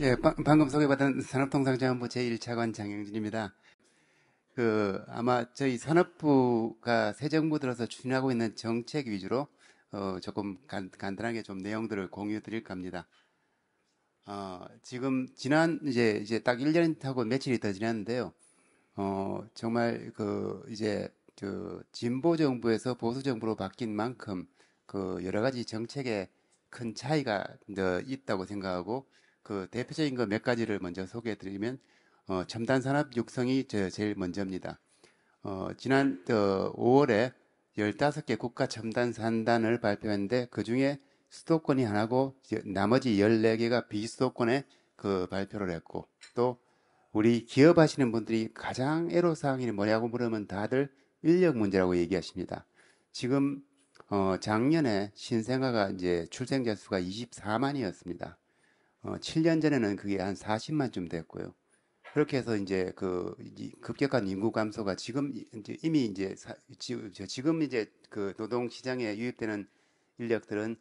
예, 방금 소개받은 산업통상자원부 제1차관 장영진입니다. 아마 저희 산업부가 새 정부 들어서 추진하고 있는 정책 위주로 조금 간단하게 좀 내용들을 공유 드릴까 합니다. 지금 이제 딱 1년하고 며칠이 더 지났는데요. 정말 이제 진보 정부에서 보수 정부로 바뀐 만큼 여러 가지 정책에 큰 차이가 있다고 생각하고 대표적인 거 몇 가지를 먼저 소개해 드리면 첨단 산업 육성이 제일 먼저입니다. 지난 5월에 15개 국가 첨단 산단을 발표했는데 그중에 수도권이 하나고 나머지 14개가 비수도권에 발표를 했고 또 우리 기업 하시는 분들이 가장 애로사항이 뭐냐고 물으면 다들 인력 문제라고 얘기하십니다. 지금 작년에 신생아가 이제 출생자 수가 24만이었습니다. 7년 전에는 그게 한 40만쯤 됐고요. 그렇게 해서 이제 급격한 인구 감소가 지금 이제 이미 이제 지금 이제 노동 시장에 유입되는 인력들은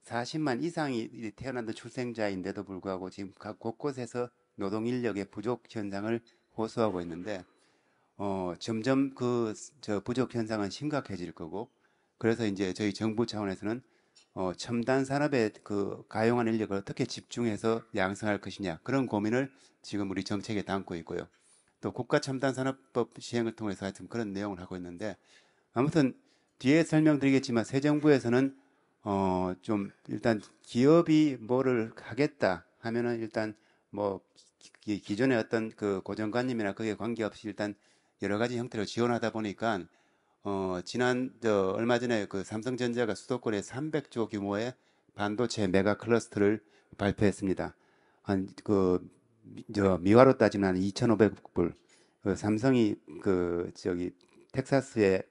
40만 이상이 태어난 출생자인데도 불구하고 지금 각 곳곳에서 노동 인력의 부족 현상을 호소하고 있는데 점점 부족 현상은 심각해질 거고 그래서 이제 저희 정부 차원에서는 첨단 산업에 가용한 인력을 어떻게 집중해서 양성할 것이냐 그런 고민을 지금 우리 정책에 담고 있고요. 또 국가 첨단 산업법 시행을 통해서 하여튼 그런 내용을 하고 있는데 아무튼 뒤에 설명드리겠지만 새 정부에서는 좀 일단 기업이 뭐를 하겠다 하면은 일단 뭐 기존의 어떤 고정관념이나 그게 관계없이 일단 여러 가지 형태로 지원하다 보니까 얼마 전에 삼성전자가 수도권에 300조 규모의 반도체 메가 클러스터를 발표했습니다. 미화로 따지면 한 2,500불. 삼성이 텍사스에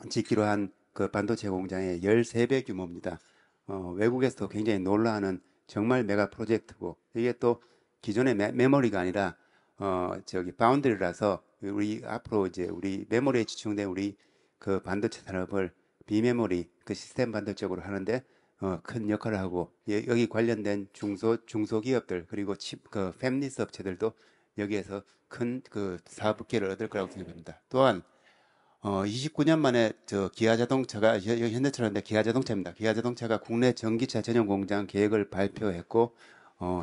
짓기로 한 반도체 공장의 13배 규모입니다. 외국에서도 굉장히 놀라는 정말 메가 프로젝트고 이게 또 기존의 메모리가 아니라 바운드리라서 우리 앞으로 이제 우리 메모리에 집중된 우리 반도체 산업을 비메모리 시스템 반도체적으로 하는데 큰 역할을 하고 여기 관련된 중소기업들 그리고 팹리스 업체들도 여기에서 큰 사업 기회를 얻을 거라고 생각합니다. 또한 29년 만에 기아자동차가 현대차인데 기아자동차입니다. 기아자동차가 국내 전기차 전용 공장 계획을 발표했고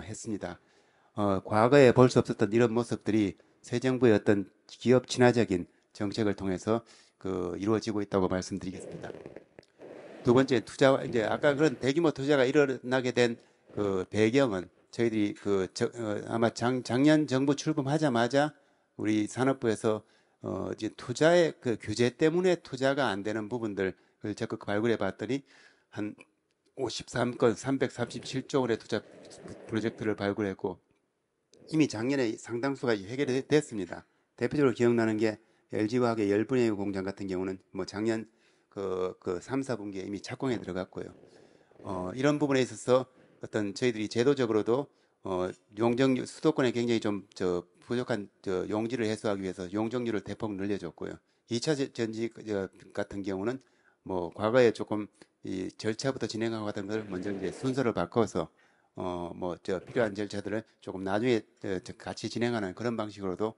했습니다. 과거에 볼 수 없었던 이런 모습들이 새 정부의 어떤 기업 친화적인 정책을 통해서 이루어지고 있다고 말씀드리겠습니다. 두 번째 이제 아까 그런 대규모 투자가 일어나게 된 배경은 저희들이 아마 작년 정부 출범하자마자 우리 산업부에서 이제 투자의 규제 때문에 투자가 안 되는 부분들을 적극 발굴해 봤더니 한 53건 337조 원의 투자 프로젝트를 발굴했고 이미 작년에 상당수가 해결이 됐습니다. 대표적으로 기억나는 게 LG화학의 열분해 공장 같은 경우는 뭐 작년 3, 4분기에 이미 착공에 들어갔고요. 이런 부분에 있어서 어떤 저희들이 제도적으로도 수도권에 굉장히 좀 부족한 용지를 해소하기 위해서 용적률을 대폭 늘려줬고요. 2차 전지 같은 경우는 뭐 과거에 조금 이 절차부터 진행하고 하던 걸 먼저 이제 순서를 바꿔서 필요한 절차들을 조금 나중에 같이 진행하는 그런 방식으로도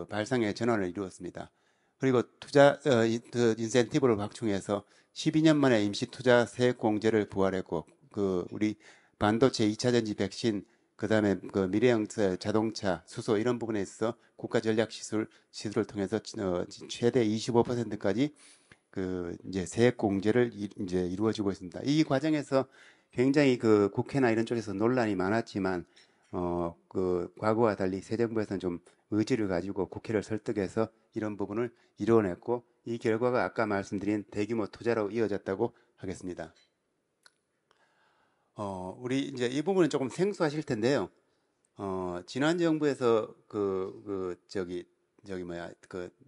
발상의 전환을 이루었습니다. 그리고 투자 인센티브를 확충해서 12년 만에 임시 투자 세액 공제를 부활했고 우리 반도체 2차 전지 백신 그다음에 미래형 자동차 수소 이런 부분에 있어서 국가 전략 시술을 통해서 최대 25%까지 이제 세액 공제를 이제 이루어지고 있습니다. 이 과정에서 굉장히 국회나 이런 쪽에서 논란이 많았지만 과거와 달리 새 정부에서는 좀 의지를 가지고 국회를 설득해서 이런 부분을 이루어냈고 이 결과가 아까 말씀드린 대규모 투자로 이어졌다고 하겠습니다. 우리 이제 이 부분은 조금 생소하실 텐데요. 지난 정부에서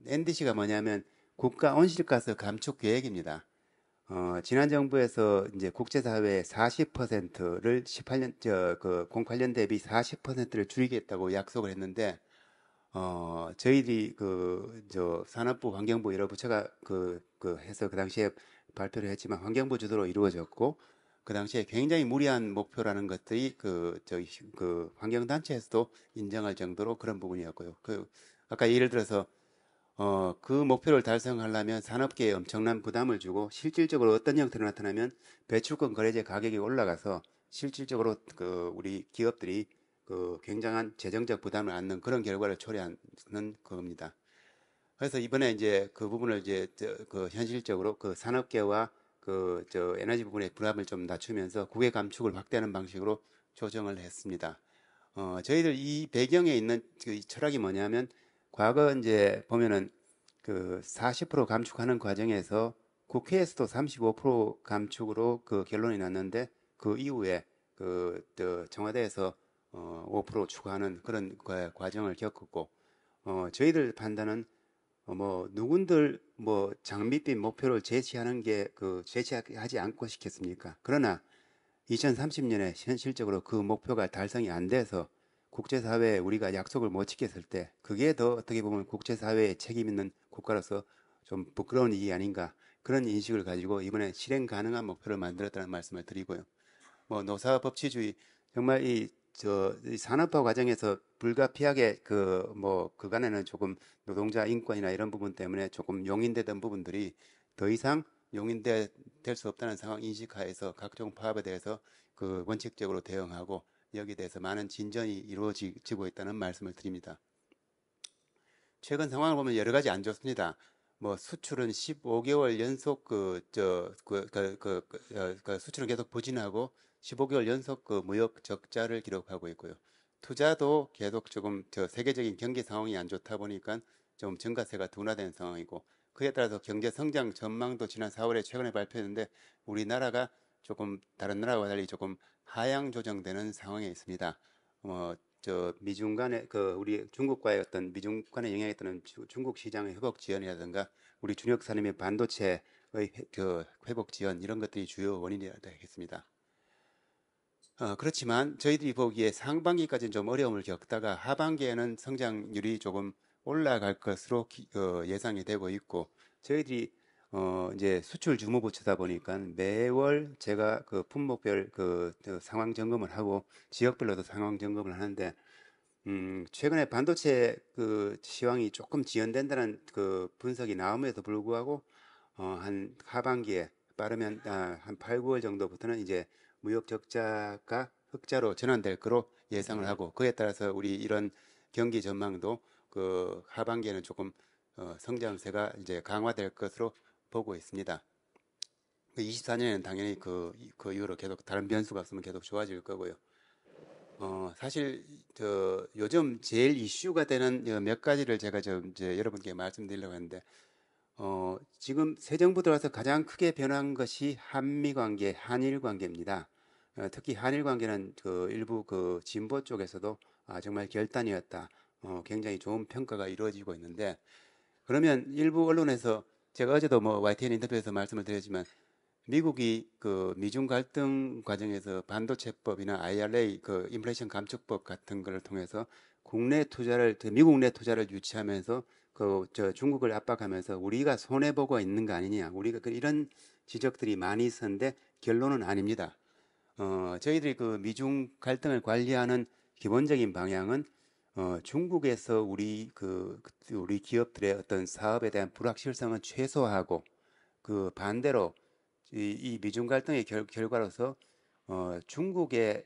NDC가 뭐냐면 국가 온실가스 감축 계획입니다. 지난 정부에서 이제 국제사회 40%를 18년, 08년 대비 40%를 줄이겠다고 약속을 했는데, 저희들이 산업부, 환경부 여러 부처가 해서 그 당시에 발표를 했지만 환경부 주도로 이루어졌고, 그 당시에 굉장히 무리한 목표라는 것들이 그 환경단체에서도 인정할 정도로 그런 부분이었고요. 아까 예를 들어서 그 목표를 달성하려면 산업계에 엄청난 부담을 주고 실질적으로 어떤 형태로 나타나면 배출권 거래제 가격이 올라가서 실질적으로 우리 기업들이 굉장한 재정적 부담을 안는 그런 결과를 초래하는 겁니다. 그래서 이번에 이제 그 부분을 이제 현실적으로 그 산업계와 에너지 부분의 부담을 좀 낮추면서 국외 감축을 확대하는 방식으로 조정을 했습니다. 저희들 이 배경에 있는 그 철학이 뭐냐면 과거 이제 보면은 그 40% 감축하는 과정에서 국회에서도 35% 감축으로 그 결론이 났는데 그 이후에 청와대에서 5% 추가하는 그런 과정을 겪었고 저희들 판단은 뭐 누군들 뭐 장밋빛 목표를 제시하는 게 제시하지 않고 싶겠습니까? 그러나 2030년에 현실적으로 그 목표가 달성이 안 돼서 국제사회에 우리가 약속을 못 지켰을 때 그게 더 어떻게 보면 국제사회에 책임 있는 국가로서 좀 부끄러운 일이 아닌가 그런 인식을 가지고 이번에 실행 가능한 목표를 만들었다는 말씀을 드리고요. 뭐 노사법치주의 정말 이 산업화 과정에서 불가피하게 그간에는 조금 노동자 인권이나 이런 부분 때문에 조금 용인되던 부분들이 더 이상 용인될 수 없다는 상황 인식하에서 각종 파업에 대해서 그 원칙적으로 대응하고 여기에 대해서 많은 진전이 이루어지고 있다는 말씀을 드립니다. 최근 상황을 보면 여러 가지 안 좋습니다. 뭐 수출은 15개월 연속 수출은 계속 부진하고 15개월 연속 그 무역 적자를 기록하고 있고요. 투자도 계속 조금 세계적인 경기 상황이 안 좋다 보니까 좀 증가세가 둔화된 상황이고 그에 따라서 경제 성장 전망도 지난 4월에 최근에 발표했는데 우리나라가 조금 다른 나라와 달리 조금 하향 조정되는 상황에 있습니다. 미중 간의 우리 중국과의 어떤 미중 간의 영향에 따른 중국 시장의 회복 지연이라든가 우리 주력 산업의 반도체의 회복 지연 이런 것들이 주요 원인이라 되겠습니다. 그렇지만 저희들이 보기에 상반기까지는 좀 어려움을 겪다가 하반기에는 성장률이 조금 올라갈 것으로 예상이 되고 있고 저희들이 이제 수출 주무부처다 보니까 매월 제가 그 품목별 상황 점검을 하고 지역별로도 상황 점검을 하는데 최근에 반도체 그 시황이 조금 지연된다는 그 분석이 나옴에도 불구하고 한 하반기에 빠르면 한 8, 9월 정도부터는 이제 무역 적자가 흑자로 전환될 거로 예상을 하고 그에 따라서 우리 이런 경기 전망도 그 하반기에는 조금 성장세가 이제 강화될 것으로 보고 있습니다. 24년에는 당연히 그 이후로 계속 다른 변수가 없으면 계속 좋아질 거고요. 사실 요즘 제일 이슈가 되는 몇 가지를 제가 이제 여러분께 말씀드리려고 했는데 지금 새 정부 들어와서 가장 크게 변한 것이 한미 관계, 한일 관계입니다. 특히 한일 관계는 일부 진보 쪽에서도 정말 결단이었다. 굉장히 좋은 평가가 이루어지고 있는데 그러면 일부 언론에서 제가 어제도 뭐 YTN 인터뷰에서 말씀을 드렸지만 미국이 그 미중 갈등 과정에서 반도체법이나 IRA 그 인플레이션 감축법 같은 것을 통해서 미국 내 투자를 유치하면서 중국을 압박하면서 우리가 손해 보고 있는 거 아니냐 우리가 이런 지적들이 많이 있었는데 결론은 아닙니다. 저희들이 그 미중 갈등을 관리하는 기본적인 방향은 중국에서 우리 기업들의 어떤 사업에 대한 불확실성은 최소화하고 그 반대로 이 미중 갈등의 결과로서 중국의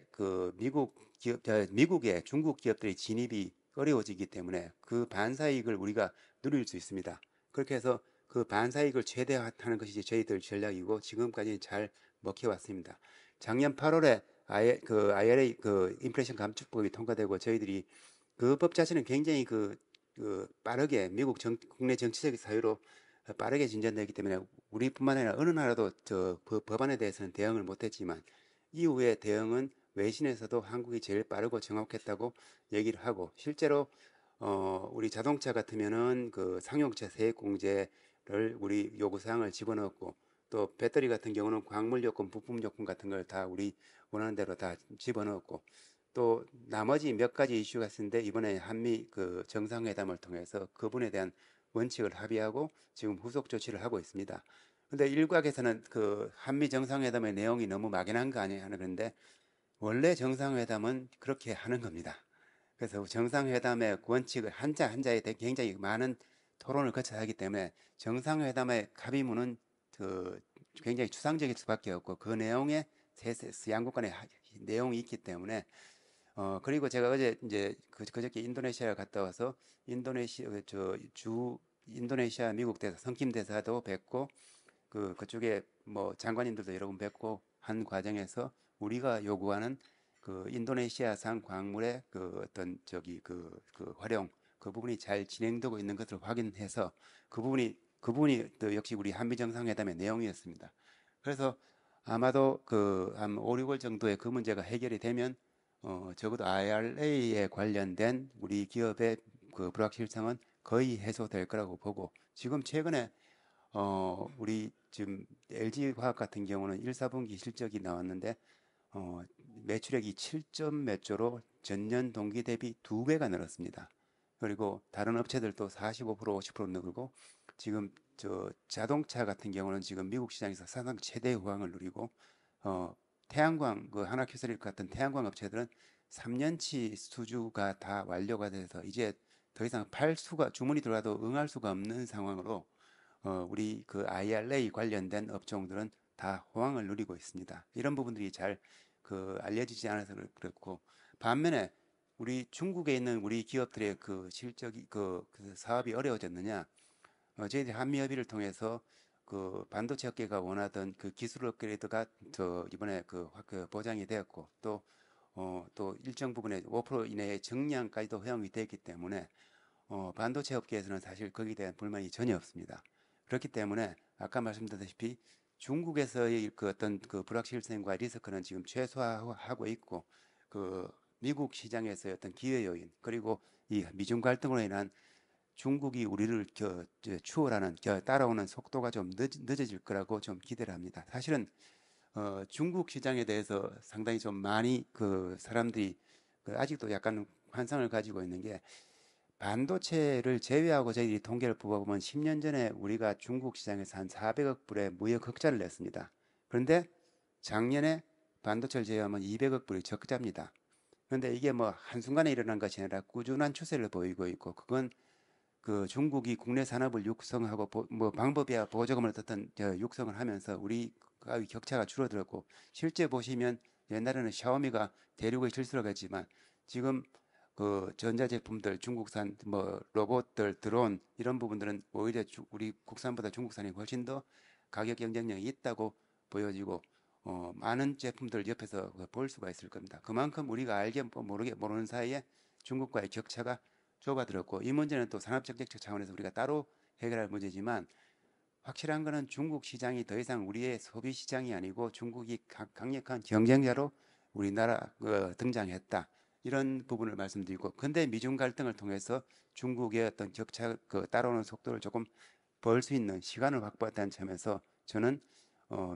미국의 중국 기업들의 진입이 어려워지기 때문에 그 반사이익을 우리가 누릴 수 있습니다. 그렇게 해서 그 반사이익을 최대화하는 것이 저희들 전략이고 지금까지 잘 먹혀왔습니다. 작년 8월에 IRA 인플레이션 감축법이 통과되고 저희들이 그 법 자체는 굉장히 빠르게 국내 정치적 사유로 빠르게 진전되기 때문에 우리뿐만 아니라 어느 나라도 법안에 대해서는 대응을 못했지만 이후에 대응은 외신에서도 한국이 제일 빠르고 정확했다고 얘기를 하고 실제로 우리 자동차 같으면은 그 상용차 세액 공제를 우리 요구사항을 집어넣었고 또 배터리 같은 경우는 광물 요금, 부품 요금 같은 걸 다 우리 원하는 대로 다 집어넣었고 또 나머지 몇 가지 이슈가 있었는데 이번에 한미 그 정상회담을 통해서 그분에 대한 원칙을 합의하고 지금 후속 조치를 하고 있습니다. 근데 일각에서는 그 한미 정상회담의 내용이 너무 막연한 거 아니에요 하는 건데 원래 정상회담은 그렇게 하는 겁니다. 그래서 정상회담의 원칙을 한자 한자에 대해 굉장히 많은 토론을 거쳐야 하기 때문에 정상회담의 합의문은 그 굉장히 추상적일 수밖에 없고 그 내용에 양국 간의 내용이 있기 때문에 그리고 제가 어제 이제 그저께 인도네시아 갔다 와서 인도네시아 미국 대사 성킴 대사도 뵙고 그쪽에 뭐 장관님들도 여러 분 뵙고 한 과정에서 우리가 요구하는 그 인도네시아산 광물의 그 어떤 그 활용 그 부분이 잘 진행되고 있는 것을 확인해서 그 부분이 또 역시 우리 한미 정상회담의 내용이었습니다. 그래서 아마도 그 한 5, 6월 정도에 그 문제가 해결이 되면 적어도 IRA에 관련된 우리 기업의 그 불확실성은 거의 해소될 거라고 보고 지금 최근에 우리 지금 LG화학 같은 경우는 1, 4분기 실적이 나왔는데 매출액이 7점 몇 조로 전년 동기 대비 2배가 늘었습니다. 그리고 다른 업체들도 45% 50% 늘고 지금 저 자동차 같은 경우는 지금 미국 시장에서 사상 최대 호황을 누리고 태양광 그 하나큐스릴 같은 태양광 업체들은 3년치 수주가 다 완료가 돼서 이제 더 이상 팔 수가 주문이 들어와도 응할 수가 없는 상황으로 우리 그 IRA 관련된 업종들은 다 호황을 누리고 있습니다. 이런 부분들이 잘 알려지지 않아서 그렇고 반면에 우리 중국에 있는 우리 기업들의 그 실적이 그 사업이 어려워졌느냐? 저희들이 한미 협의를 통해서 그 반도체 업계가 원하던 그 기술 업그레이드가 이번에 그 보장이 되었고 또 일정 부분의 5% 이내의 정량까지도 허용이 되었기 때문에 반도체 업계에서는 사실 거기에 대한 불만이 전혀 없습니다. 그렇기 때문에 아까 말씀드렸다시피 중국에서의 그 어떤 그 불확실성과 리스크는 지금 최소화하고 있고 그 미국 시장에서의 어떤 기회 요인 그리고 이 미중 갈등으로 인한 중국이 우리를 추월하는 따라오는 속도가 좀 늦어질 거라고 좀 기대를 합니다. 사실은 중국 시장에 대해서 상당히 좀 많이 그 사람들이 아직도 약간 환상을 가지고 있는 게 반도체를 제외하고 저희들이 통계를 뽑아보면 10년 전에 우리가 중국 시장에서 한 400억 불의 무역 흑자를 냈습니다. 그런데 작년에 반도체를 제외하면 200억 불의 적자입니다. 그런데 이게 뭐 한순간에 일어난 것이 아니라 꾸준한 추세를 보이고 있고 그건 그 중국이 국내 산업을 육성하고 뭐 방법이야 보조금을 어떤 육성을 하면서 우리가 격차가 줄어들었고 실제 보시면 옛날에는 샤오미가 대륙의 실수라고 했지만 지금 그 전자제품들 중국산 뭐 로봇들 드론 이런 부분들은 오히려 우리 국산보다 중국산이 훨씬 더 가격 경쟁력이 있다고 보여지고 많은 제품들 옆에서 볼 수가 있을 겁니다. 그만큼 우리가 알게 모르게 모르는 사이에 중국과의 격차가 좁아들었고 이 문제는 또 산업정책적 차원에서 우리가 따로 해결할 문제지만 확실한 거는 중국 시장이 더 이상 우리의 소비 시장이 아니고 중국이 강력한 경쟁자로 우리나라 등장했다. 이런 부분을 말씀드리고 근데 미중 갈등을 통해서 중국의 어떤 격차 따라오는 속도를 조금 벌 수 있는 시간을 확보했다는 점에서 저는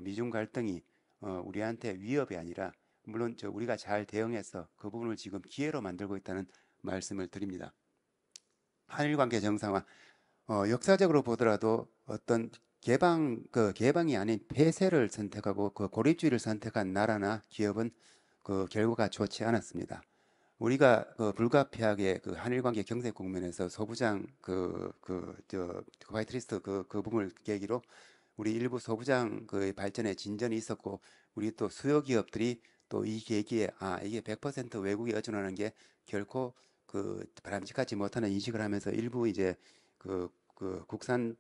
미중 갈등이 우리한테 위협이 아니라 물론 우리가 잘 대응해서 그 부분을 지금 기회로 만들고 있다는 말씀을 드립니다. 한일 관계 정상화 역사적으로 보더라도 어떤 개방이 아닌 폐쇄를 선택하고 그 고립주의를 선택한 나라나 기업은 그 결과가 좋지 않았습니다. 우리가 불가피하게 그 한일 관계 경제 국면에서 소부장 화이트리스트 그 부분을 계기로 우리 일부 소부장 그 발전에 진전이 있었고 우리 또 수요 기업들이 또 이 계기에 이게 100% 외국에 의존하는 게 결코 바람직하지 못하는 인식을 하면서 일부 이제 국산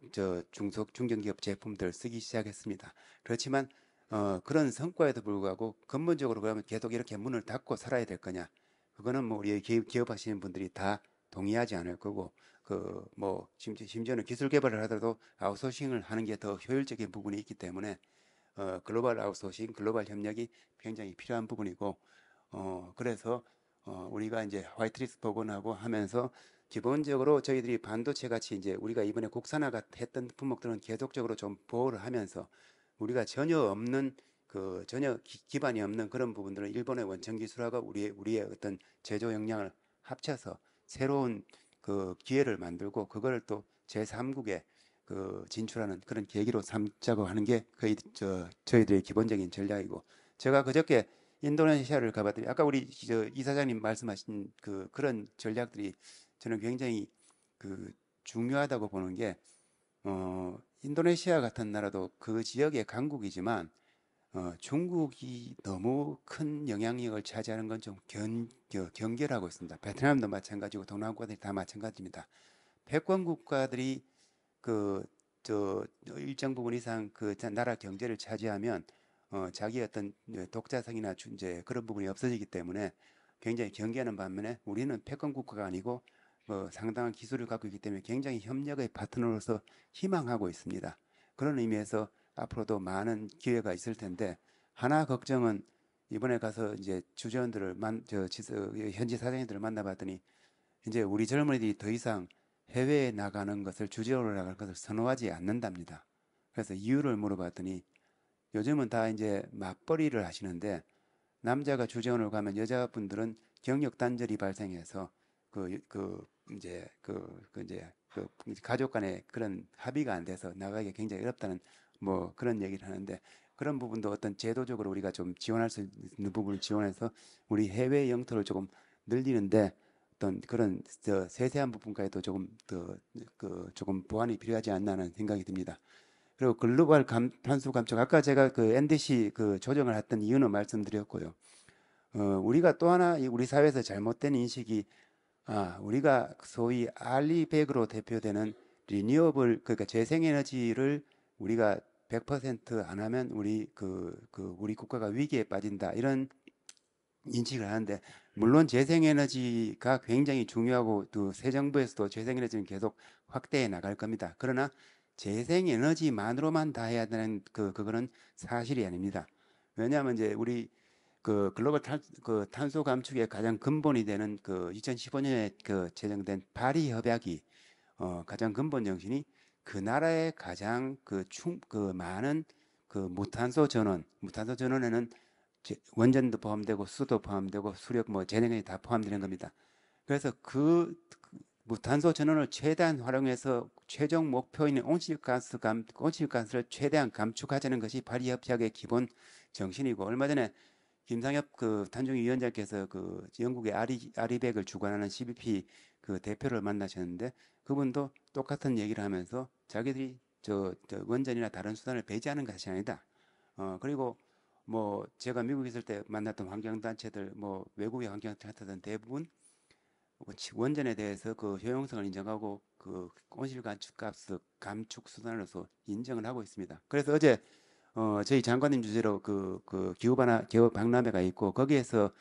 중견기업 제품들 쓰기 시작했습니다. 그렇지만 그런 성과에도 불구하고 근본적으로 그러면 계속 이렇게 문을 닫고 살아야 될 거냐? 그거는 뭐 우리 기업 하시는 분들이 다 동의하지 않을 거고 뭐 심지어는 기술 개발을 하더라도 아웃소싱을 하는 게 더 효율적인 부분이 있기 때문에 글로벌 아웃소싱, 글로벌 협력이 굉장히 필요한 부분이고 그래서 우리가 이제 화이트리스트 복원하고 하면서 기본적으로 저희들이 반도체 같이 이제 우리가 이번에 국산화가 했던 품목들은 계속적으로 좀 보호를 하면서 우리가 전혀 없는 전혀 기반이 없는 그런 부분들은 일본의 원천 기술하고 우리의 어떤 제조 역량을 합쳐서 새로운 그 기회를 만들고 그걸 또 제3국에 진출하는 그런 계기로 삼자고 하는 게 거의 저희들의 기본적인 전략이고 제가 그저께 인도네시아를 가봤더니 아까 우리 이사장님 말씀하신 그런 전략들이 저는 굉장히 그 중요하다고 보는 게 인도네시아 같은 나라도 그 지역의 강국이지만 중국이 너무 큰 영향력을 차지하는 건 좀 경계를 하고 있습니다. 베트남도 마찬가지고 동남아 국가들이 다 마찬가지입니다. 패권 국가들이 일정 부분 이상 나라 경제를 차지하면 자기 어떤 독자성이나 이제 그런 부분이 없어지기 때문에 굉장히 경계하는 반면에 우리는 패권 국가가 아니고 상당한 기술을 갖고 있기 때문에 굉장히 협력의 파트너로서 희망하고 있습니다. 그런 의미에서 앞으로도 많은 기회가 있을 텐데 하나 걱정은 이번에 가서 이제 주재원들을 현지 사장님들을 만나봤더니 이제 우리 젊은이들이 더 이상 해외에 나가는 것을 주재원으로 나갈 것을 선호하지 않는답니다. 그래서 이유를 물어봤더니 요즘은 다 이제 맞벌이를 하시는데 남자가 주재원으로 가면 여자분들은 경력 단절이 발생해서 가족 간에 그런 합의가 안 돼서 나가기 굉장히 어렵다는 뭐 그런 얘기를 하는데 그런 부분도 어떤 제도적으로 우리가 좀 지원할 수 있는 부분을 지원해서 우리 해외 영토를 조금 늘리는데 어떤 그런 세세한 부분까지도 조금 조금 보완이 필요하지 않나 하는 생각이 듭니다. 그리고 글로벌 탄소 감축 아까 제가 NDC 조정을 했던 이유는 말씀드렸고요. 우리가 또 하나 우리 사회에서 잘못된 인식이 우리가 소위 알리백으로 대표되는 리뉴어블 그러니까 재생에너지를 우리가 100%안 하면 우리 국가가 위기에 빠진다 이런 인식을 하는데 물론 재생에너지가 굉장히 중요하고 또 새 정부에서도 재생에너지는 계속 확대해 나갈 겁니다. 그러나 재생에너지만으로만 다 해야 되는 그거는 사실이 아닙니다. 왜냐하면 이제 우리 글로벌 탄소 감축의 가장 근본이 되는 2015년에 제정된 파리 협약이 가장 근본 정신이 그 나라의 가장 많은 무탄소 전원에는 원전도 포함되고 수도 포함되고 수력 뭐 재능이 다 포함되는 겁니다. 그래서 무탄소 전원을 최대한 활용해서 최종 목표인 온실가스를 최대한 감축하자는 것이 파리 협약의 기본 정신이고 얼마 전에 김상엽 탄중위 위원장께서 영국의 아리백을 주관하는 CBP 대표를 만나셨는데 그분도 똑같은 얘기를 하면서 자기들이 원전이나 다른 수단을 배제하는 것이 아니다. 그리고 뭐 제가 미국에 있을 때 만났던 환경단체들 뭐 외국의 환경단체들 대부분 원전에 대해서 효용성을 인정하고 온실가스 감축 수단으로서 인정을 하고 있습니다. 그래서 어제 저희 장관님 주재로 기후 박람회가 있고 거기에서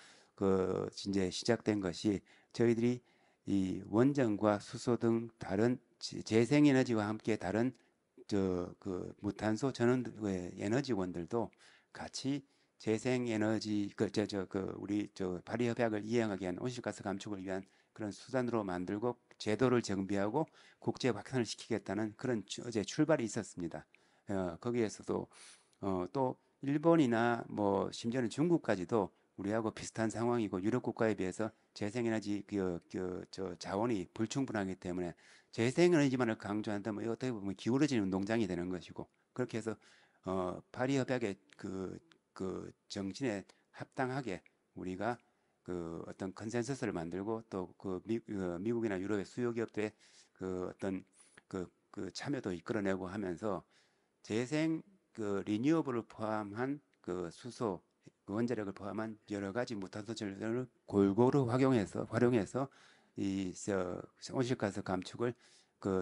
이제 시작된 것이 저희들이 이 원전과 수소 등 다른 재생에너지와 함께 다른 무탄소 전원의 에너지원들도 같이 재생에너지 우리 파리 협약을 이행하기 위한 온실가스 감축을 위한 그런 수단으로 만들고 제도를 정비하고 국제 확산을 시키겠다는 그런 어제 출발이 있었습니다. 거기에서도 또 일본이나 뭐 심지어는 중국까지도 우리하고 비슷한 상황이고 유럽 국가에 비해서 재생에너지 자원이 불충분하기 때문에 재생에너지만을 강조한다면 어떻게 보면 기울어지는 농장이 되는 것이고 그렇게 해서 파리 협약의 정신에 합당하게 우리가 어떤 컨센서스를 만들고 또 미국이나 유럽의 수요 기업들의 어떤 참여도 이끌어내고 하면서 재생 리뉴어블을 포함한 수소 원자력을 포함한 여러 가지 무탄소 전력을 골고루 활용해서 이 온실가스 감축을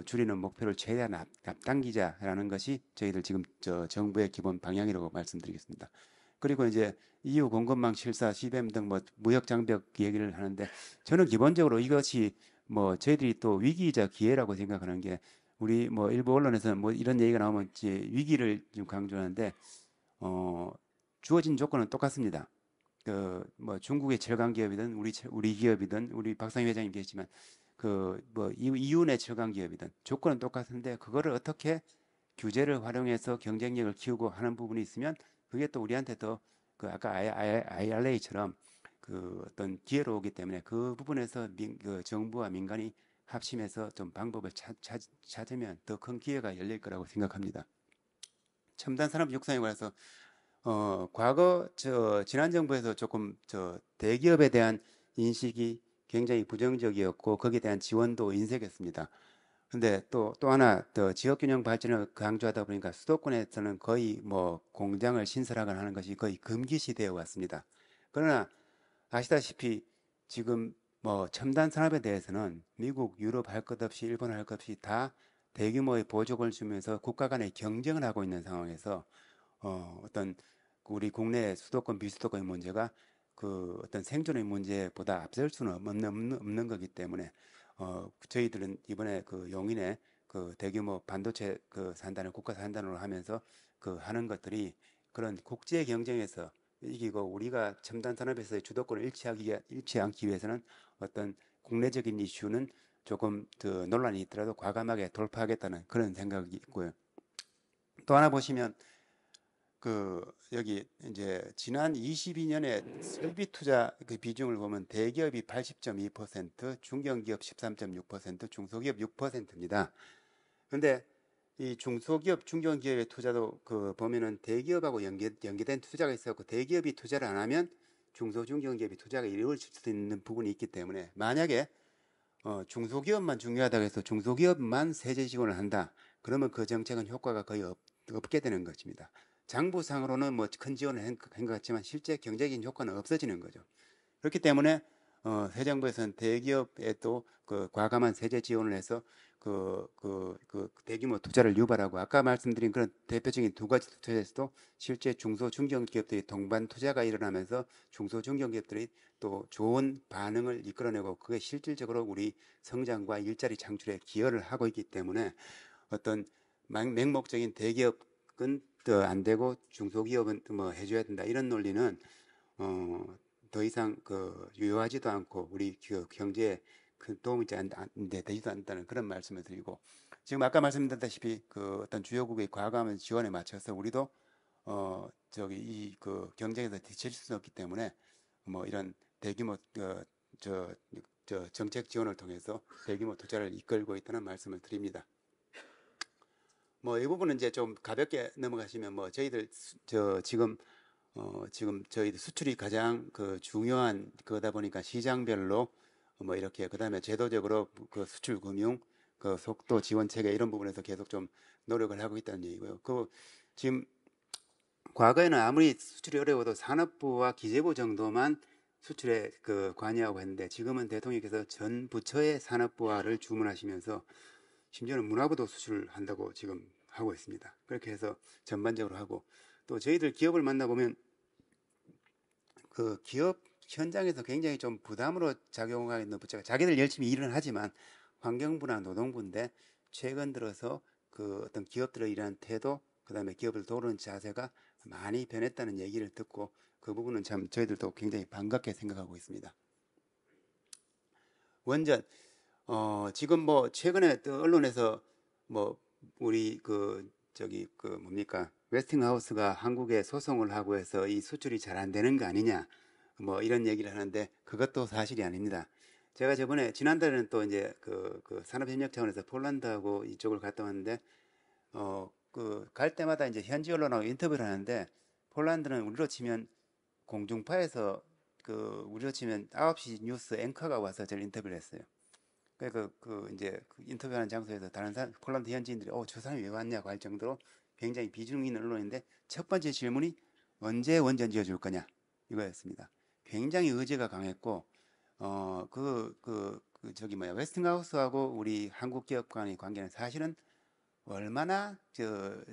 줄이는 목표를 최대한 앞당기자라는 것이 저희들 지금 정부의 기본 방향이라고 말씀드리겠습니다. 그리고 이제 EU 공급망 실사, CBAM 등 뭐 무역 장벽 얘기를 하는데 저는 기본적으로 이것이 뭐 저희들이 또 위기이자 기회라고 생각하는 게 우리 뭐 일부 언론에서 뭐 이런 얘기가 나오면 이제 위기를 좀 강조하는데 주어진 조건은 똑같습니다. 뭐 중국의 철강 기업이든 우리 기업이든 우리 박상희 회장님 계시지만 뭐 이윤의 철강 기업이든 조건은 똑같은데 그거를 어떻게 규제를 활용해서 경쟁력을 키우고 하는 부분이 있으면 그게 또 우리한테 더 아까 IRA처럼 어떤 기회로 오기 때문에 그 부분에서 정부와 민간이 합심해서 좀 방법을 찾으면 더 큰 기회가 열릴 거라고 생각합니다. 첨단 산업 육성에 관해서 과거 지난 정부에서 조금 대기업에 대한 인식이 굉장히 부정적이었고 거기에 대한 지원도 인색했습니다. 근데 또 하나 더 지역균형 발전을 강조하다 보니까 수도권에서는 거의 뭐 공장을 신설하거나 하는 것이 거의 금기시 되어 왔습니다. 그러나 아시다시피 지금 뭐 첨단 산업에 대해서는 미국, 유럽 할 것 없이 일본 할 것 없이 다 대규모의 보조금을 주면서 국가 간의 경쟁을 하고 있는 상황에서 어떤 우리 국내 수도권 비수도권의 문제가 그 어떤 생존의 문제보다 앞설 수는 없는 거기 때문에 저희들은 이번에 그 용인에 그 대규모 반도체 그 산단을 국가 산단으로 하면서 그 하는 것들이 그런 국제 경쟁에서 이기고 우리가 첨단 산업에서의 주도권을 잃지 않기 위해서는 어떤 국내적인 이슈는 조금 더 논란이 있더라도 과감하게 돌파하겠다는 그런 생각이 있고요. 또 하나 보시면 그 여기 이제 지난 22년에 설비 투자 그 비중을 보면 대기업이 80.2%, 중견기업 13.6%, 중소기업 6%입니다. 근데 이 중소기업, 중견기업의 투자도 그 보면은 대기업하고 연계된 투자가 있었고 대기업이 투자를 안 하면 중소, 중견기업이 투자가 이루어질 수 있는 부분이 있기 때문에 만약에 중소기업만 중요하다고 해서 중소기업만 세제 지원을 한다. 그러면 그 정책은 효과가 거의 없게 되는 것입니다. 장부상으로는 뭐 큰 지원을 한 것 같지만 실제 경제적인 효과는 없어지는 거죠. 그렇기 때문에 새 정부에서는 대기업에 또 그 과감한 세제 지원을 해서 그 대규모 투자를 유발하고 아까 말씀드린 그런 대표적인 두 가지 투자에서도 실제 중소 중견기업들이 동반 투자가 일어나면서 중소 중견기업들이 또 좋은 반응을 이끌어내고 그게 실질적으로 우리 성장과 일자리 창출에 기여를 하고 있기 때문에 어떤 맹목적인 대기업은 더 안 되고 중소기업은 뭐 해줘야 된다 이런 논리는 더 이상 유효하지도 않고 우리 경제에 큰 도움이 되지도 않는다는 그런 말씀을 드리고 지금 아까 말씀드렸다시피 그 어떤 주요국의 과감한 지원에 맞춰서 우리도 저기 이 그 경쟁에서 뒤처질 수는 없기 때문에 뭐 이런 대규모 정책 지원을 통해서 대규모 투자를 이끌고 있다는 말씀을 드립니다. 뭐 이 부분은 이제 좀 가볍게 넘어가시면 뭐 저희들 지금 저희들 수출이 가장 그 중요한 거다 보니까 시장별로 뭐 이렇게 그다음에 제도적으로 그 수출 금융 그 속도 지원 체계 이런 부분에서 계속 좀 노력을 하고 있다는 얘기고요. 그 지금 과거에는 아무리 수출이 어려워도 산업부와 기재부 정도만 수출에 그 관여하고 했는데 지금은 대통령께서 전 부처의 산업부화를 주문하시면서 심지어는 문화부도 수출한다고 지금 하고 있습니다. 그렇게 해서 전반적으로 하고 또 저희들 기업을 만나보면 그 기업 현장에서 굉장히 좀 부담으로 작용하는 부처가 자기들 열심히 일은 하지만 환경부나 노동부인데 최근 들어서 그 어떤 기업들의 일하는 태도 그다음에 기업을 도우는 자세가 많이 변했다는 얘기를 듣고 그 부분은 참 저희들도 굉장히 반갑게 생각하고 있습니다. 원전 지금 뭐 최근에 또 언론에서 뭐 우리 그 뭡니까 웨스팅하우스가 한국에 소송을 하고 해서 이 수출이 잘 안 되는 거 아니냐 뭐 이런 얘기를 하는데 그것도 사실이 아닙니다. 제가 저번에 지난달에는 또 이제 그 산업협력 차원에서 폴란드하고 이쪽을 갔다 왔는데 그 갈 때마다 이제 현지 언론하고 인터뷰를 하는데 폴란드는 우리로 치면 공중파에서 그 우리로 치면 9시 뉴스 앵커가 와서 저를 인터뷰를 했어요. 그러니까 이제 그 인터뷰하는 장소에서 다른 사람 폴란드 현지인들이 저 사람이 왜 왔냐고 할 정도로 굉장히 비중 있는 언론인데 첫 번째 질문이 언제 원전 지어줄 거냐 이거였습니다. 굉장히 의지가 강했고 저기 뭐야 웨스팅하우스하고 우리 한국 기업 간의 관계는 사실은 얼마나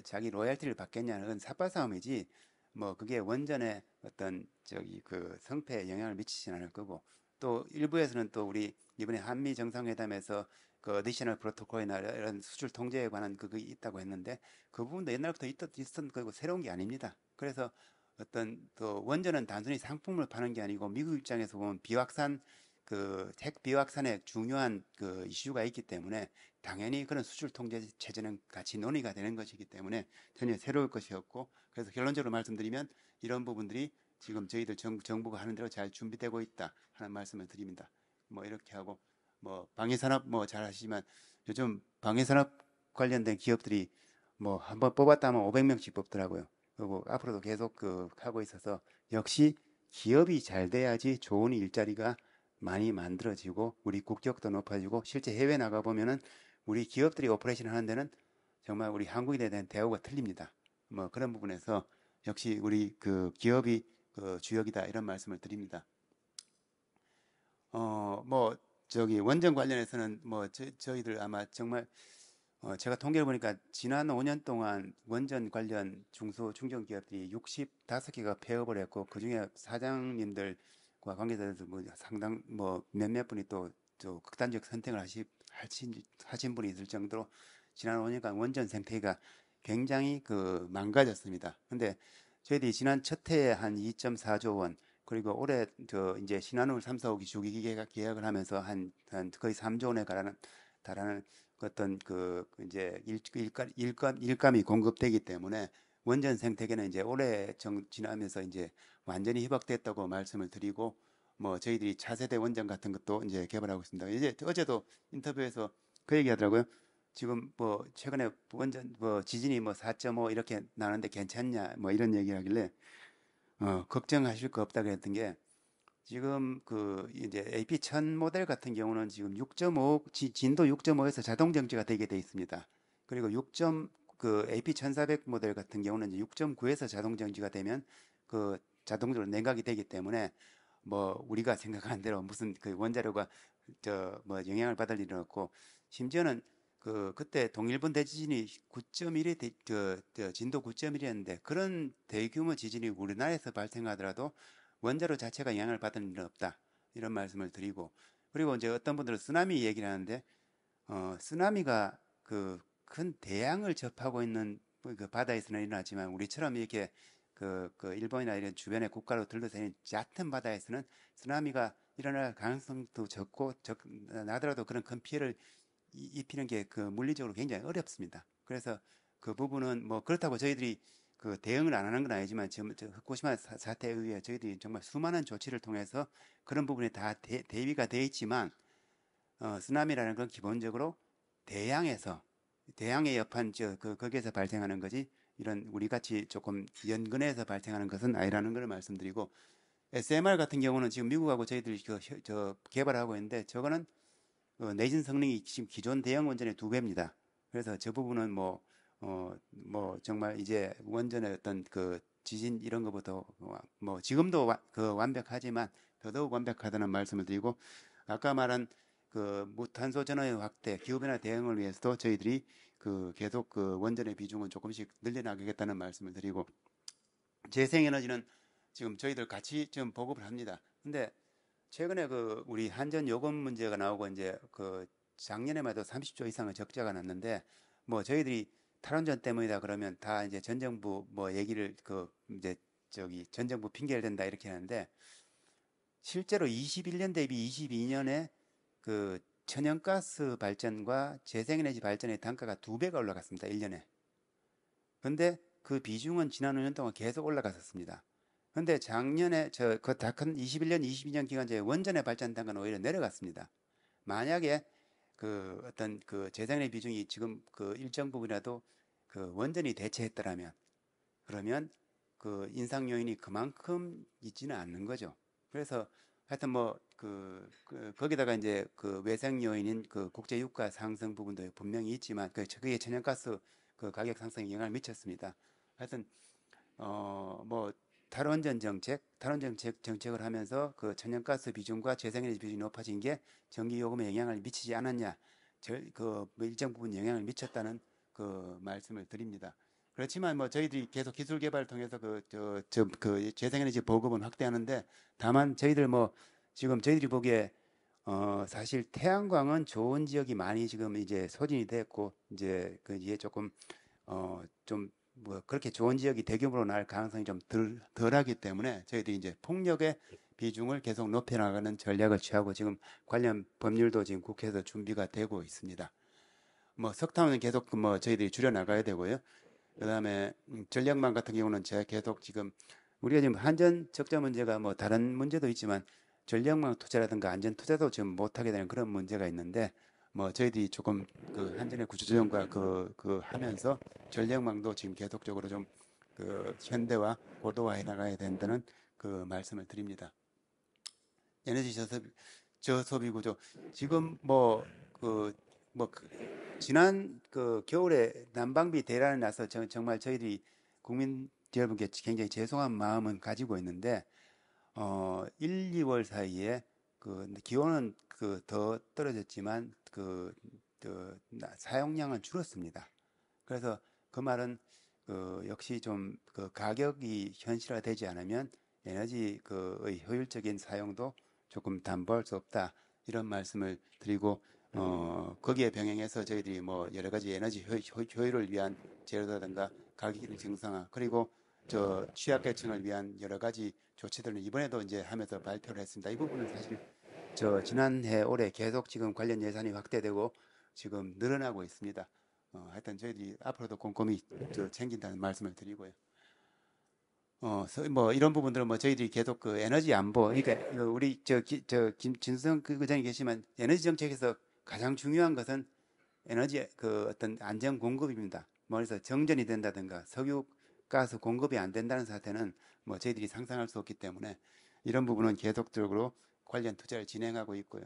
자기 로열티를 받겠냐는 삿발 싸움이지 뭐 그게 원전에 어떤 저기 그 성패에 영향을 미치지는 않을 거고 또 일부에서는 또 우리 이번에 한미 정상회담에서 그 어디셔널 프로토콜이나 이런 수출 통제에 관한 그게 있다고 했는데 그 부분도 옛날부터 있었던 거고 새로운 게 아닙니다. 그래서 어떤 또 원전은 단순히 상품을 파는 게 아니고 미국 입장에서 보면 비확산 핵 비확산에 중요한 그 이슈가 있기 때문에 당연히 그런 수출 통제 체제는 같이 논의가 되는 것이기 때문에 전혀 새로울 것이었고 그래서 결론적으로 말씀드리면 이런 부분들이 지금 저희들 정부가 하는 대로 잘 준비되고 있다 하는 말씀을 드립니다. 뭐 이렇게 하고 뭐 방위산업 뭐 잘 아시지만 요즘 방위산업 관련된 기업들이 뭐 한번 뽑았다 하면 500명씩 뽑더라고요. 그리고 앞으로도 계속 하고 있어서 역시 기업이 잘 돼야지 좋은 일자리가 많이 만들어지고 우리 국격도 높아지고 실제 해외 나가 보면은 우리 기업들이 오퍼레이션 하는 데는 정말 우리 한국인에 대한 대우가 틀립니다. 뭐 그런 부분에서 역시 우리 기업이 주역이다 이런 말씀을 드립니다. 뭐 저기 원전 관련해서는 뭐 저희들 아마 정말 제가 통계를 보니까 지난 5년 동안 원전 관련 중소 중견기업들이 65개가 폐업을 했고 그중에 사장님들과 관계자들 뭐 상당 뭐 몇몇 분이 또 극단적 선택을 하신 분이 있을 정도로 지난 5년간 원전 생태계가 굉장히 망가졌습니다. 근데 저희들이 지난 첫 해에 한 2.4조 원 그리고 올해 이제 신한울 3, 4호기 주기 계약을 하면서 한 거의 3조 원에 달하는 어떤 이제 일감이 공급되기 때문에 원전 생태계는 이제 올해 지나면서 이제 완전히 희박됐다고 말씀을 드리고 뭐 저희들이 차세대 원전 같은 것도 이제 개발하고 있습니다. 이제 어제도 인터뷰에서 그 얘기 하더라고요. 지금 뭐 최근에 원전 뭐 지진이 뭐 4.5 이렇게 나는데 괜찮냐 뭐 이런 얘기를 하길래 걱정하실 거 없다 그랬던 게 지금 이제 AP1000 모델 같은 경우는 지금 6.5 진도 6.5에서 자동 정지가 되게 돼 있습니다. 그리고 6. AP1400 모델 같은 경우는 이제 6.9에서 자동 정지가 되면 자동적으로 냉각이 되기 때문에 뭐 우리가 생각하는 대로 무슨 원자료가 뭐 영향을 받을 일은 없고 심지어는 그때 동일본 대지진이 9.1이 진도 9.1이었는데 그런 대규모 지진이 우리나라에서 발생하더라도 원자로 자체가 영향을 받는 일은 없다. 이런 말씀을 드리고 그리고 이제 어떤 분들은 쓰나미 얘기를 하는데 쓰나미가 큰 대양을 접하고 있는 바다에서는 일어나지만 우리처럼 이렇게 일본이나 이런 주변의 국가로 둘러싸인 얕은 바다에서는 쓰나미가 일어날 가능성도 적고 나더라도 그런 큰 피해를 입히는 게 물리적으로 굉장히 어렵습니다. 그래서 그 부분은 뭐 그렇다고 저희들이 대응을 안 하는 건 아니지만 지금 후쿠시마 사태에 의해 저희들이 정말 수많은 조치를 통해서 그런 부분에 다 대비가 되어 있지만 쓰나미라는 건 기본적으로 대양의 여판 거기에서 발생하는 거지 이런 우리 같이 조금 연근해서 발생하는 것은 아니라는 걸 말씀드리고 SMR 같은 경우는 지금 미국하고 저희들이 개발하고 있는데 저거는 내진 성능이 지금 기존 대형 원전의 2배입니다. 그래서 저 부분은 뭐 정말 이제 원전의 어떤 지진 이런 것부터 뭐 지금도 완벽하지만 더더욱 완벽하다는 말씀을 드리고 아까 말한 무탄소 전원의 확대, 기후변화 대응을 위해서도 저희들이 계속 원전의 비중은 조금씩 늘려나가겠다는 말씀을 드리고 재생에너지는 지금 저희들 같이 좀 보급을 합니다. 근데 최근에 우리 한전 요금 문제가 나오고 이제 작년에만 해도 30조 이상의 적자가 났는데 뭐 저희들이 탈원전 때문이다 그러면 다 이제 전 정부 뭐 얘기를 이제 전 정부 핑계를 댄다 이렇게 하는데 실제로 21년 대비 22년에 천연가스 발전과 재생에너지 발전의 단가가 2배가 올라갔습니다. 1년에. 근데 그 비중은 지난 5년 동안 계속 올라갔었습니다. 근데 작년에 큰 21년, 22년 기간제 원전의 발전 단가는 오히려 내려갔습니다. 만약에 어떤 재생의 비중이 지금 일정 부분이라도 원전이 대체했더라면 그러면 인상 요인이 그만큼 있지는 않는 거죠. 그래서 하여튼 뭐 거기다가 이제 외생 요인인 국제 유가 상승 부분도 분명히 있지만 그게 천연가스 가격 상승에 영향을 미쳤습니다. 하여튼 뭐 탈원전 정책을 하면서 천연가스 비중과 재생에너지 비중이 높아진 게 전기 요금에 영향을 미치지 않았냐, 뭐 일정 부분 영향을 미쳤다는 말씀을 드립니다. 그렇지만 뭐 저희들이 계속 기술 개발을 통해서 재생에너지 보급은 확대하는데 다만 저희들 뭐 지금 저희들이 보기에 사실 태양광은 좋은 지역이 많이 지금 이제 소진이 됐고 이제 이게 조금 좀 뭐 그렇게 좋은 지역이 대규모로 날 가능성이 좀 덜하기 때문에 저희들이 이제 풍력의 비중을 계속 높여나가는 전략을 취하고 지금 관련 법률도 지금 국회에서 준비가 되고 있습니다. 뭐 석탄은 계속 뭐 저희들이 줄여 나가야 되고요. 그다음에 전력망 같은 경우는 제가 계속 지금 우리가 지금 한전 적자 문제가 뭐 다른 문제도 있지만 전력망 투자라든가 안전 투자도 지금 못하게 되는 그런 문제가 있는데 뭐 저희들이 조금 그 한전의 구조조정과 그 하면서 전력망도 지금 계속적으로 좀 그 현대화 고도화해 나가야 된다는 그 말씀을 드립니다. 에너지 저소비 구조 지금 지난 그 겨울에 난방비 대란이 나서 정말 저희들이 국민 여러분께 굉장히 죄송한 마음은 가지고 있는데 1, 2월 사이에 그 기온은 그 더 떨어졌지만 사용량은 줄었습니다. 그래서 그 말은 역시 좀 그 가격이 현실화되지 않으면 에너지 그의 효율적인 사용도 조금 담보할 수 없다. 이런 말씀을 드리고 거기에 병행해서 저희들이 뭐 여러 가지 에너지 효율을 위한 제도라든가 가격 정상화 그리고 저 취약계층을 위한 여러 가지 조치들은 이번에도 이제 하면서 발표를 했습니다. 이 부분은 사실 저 지난해 올해 계속 지금 관련 예산이 확대되고 지금 늘어나고 있습니다. 하여튼 저희들이 앞으로도 꼼꼼히 챙긴다는 말씀을 드리고요. 뭐 이런 부분들은 뭐 저희들이 계속 그 에너지 안보, 그러니까 우리 김진성 그 의장이 계시면 에너지 정책에서 가장 중요한 것은 에너지 그 어떤 안전 공급입니다. 뭐 그래서 정전이 된다든가 석유, 가스 공급이 안 된다는 사태는 뭐 저희들이 상상할 수 없기 때문에 이런 부분은 계속적으로 관련 투자를 진행하고 있고요.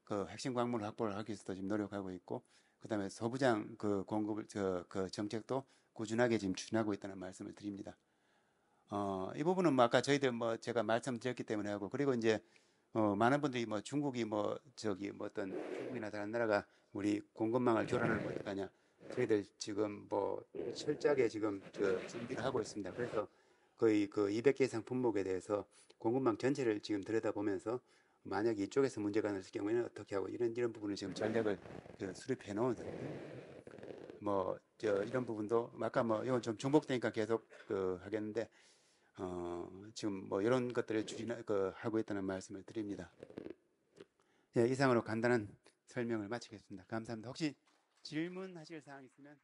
그 핵심 광물 확보를 하기 위해서도 지금 노력하고 있고, 그다음에 소부장 그 공급을 그 정책도 꾸준하게 지금 추진하고 있다는 말씀을 드립니다. 이 부분은 뭐 아까 저희들 뭐 제가 말씀드렸기 때문에 하고 그리고 이제 많은 분들이 뭐 중국이 뭐 저기 뭐 어떤 중국이나 다른 나라가 우리 공급망을 교란하는 거 어떡하냐. 저희들 지금 뭐 철저하게 지금 준비를 하고 있습니다. 그래서 거의 그 200개 이상 품목에 대해서 공급망 전체를 지금 들여다보면서 만약 이쪽에서 문제가 났을 경우에는 어떻게 하고 이런 부분을 지금 전략을 수립해 놓은 뭐저 이런 부분도 아까 뭐 이건 좀 중복되니까 계속 하겠는데 지금 뭐 이런 것들을 하고 있다는 말씀을 드립니다. 예, 이상으로 간단한 설명을 마치겠습니다. 감사합니다. 혹시 질문하실 사항 있으면